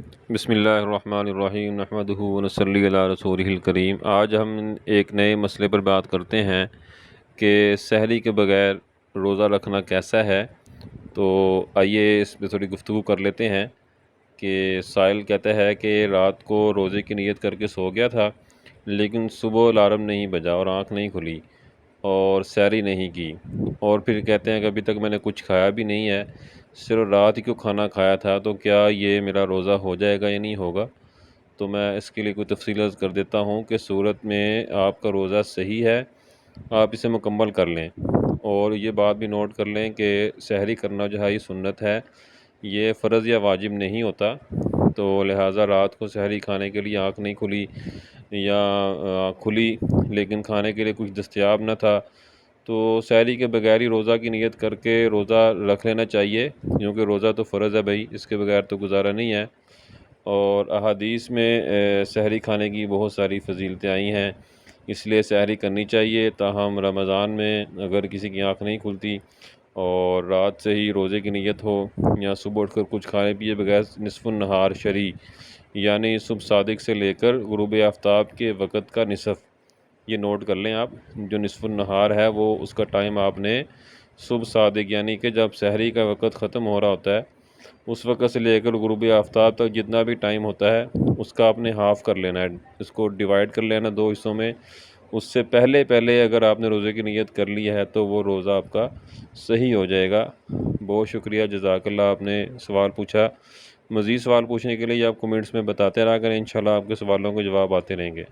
بسم اللہ الرحمن الرحیم نحمدہ ونصلی علی رسولہ الکریم۔ آج ہم ایک نئے مسئلے پر بات کرتے ہیں کہ سحری کے بغیر روزہ رکھنا کیسا ہے۔ تو آئیے اس پہ تھوڑی گفتگو کر لیتے ہیں کہ سائل کہتا ہے کہ رات کو روزے کی نیت کر کے سو گیا تھا، لیکن صبح الارم نہیں بجا اور آنکھ نہیں کھلی اور سحری نہیں کی، اور پھر کہتے ہیں کہ ابھی تک میں نے کچھ کھایا بھی نہیں ہے، صرف رات ہی کو کھانا کھایا تھا، تو کیا یہ میرا روزہ ہو جائے گا یا نہیں ہوگا؟ تو میں اس کے لیے کوئی تفصیل عرض کر دیتا ہوں کہ صورت میں آپ کا روزہ صحیح ہے، آپ اسے مکمل کر لیں، اور یہ بات بھی نوٹ کر لیں کہ سحری کرنا جو ہے یہ سنت ہے، یہ فرض یا واجب نہیں ہوتا۔ تو لہٰذا رات کو سحری کھانے کے لیے آنکھ نہیں کھلی یا کھلی لیکن کھانے کے لیے کچھ دستیاب نہ تھا، تو سحری کے بغیر ہی روزہ کی نیت کر کے روزہ رکھ لینا چاہیے، کیونکہ روزہ تو فرض ہے بھائی، اس کے بغیر تو گزارا نہیں ہے۔ اور احادیث میں سحری کھانے کی بہت ساری فضیلتیں آئی ہیں، اس لیے سحری کرنی چاہیے۔ تاہم رمضان میں اگر کسی کی آنکھ نہیں کھلتی اور رات سے ہی روزے کی نیت ہو، یا صبح اٹھ کر کچھ کھانے پیے بغیر نصف النہار شرعی، یعنی صبح صادق سے لے کر غروب آفتاب کے وقت کا نصف، یہ نوٹ کر لیں آپ، جو نصف النہار ہے وہ اس کا ٹائم آپ نے صبح صادق یعنی کہ جب سحری کا وقت ختم ہو رہا ہوتا ہے اس وقت سے لے کر غروب آفتاب تک جتنا بھی ٹائم ہوتا ہے اس کا آپ نے ہاف کر لینا ہے، اس کو ڈیوائیڈ کر لینا دو حصوں میں۔ اس سے پہلے اگر آپ نے روزے کی نیت کر لی ہے تو وہ روزہ آپ کا صحیح ہو جائے گا۔ بہت شکریہ، جزاک اللہ، آپ نے سوال پوچھا۔ مزید سوال پوچھنے کے لیے آپ کومنٹس میں بتاتے رہا کریں، انشاءاللہ آپ کے سوالوں کے جواب آتے رہیں گے۔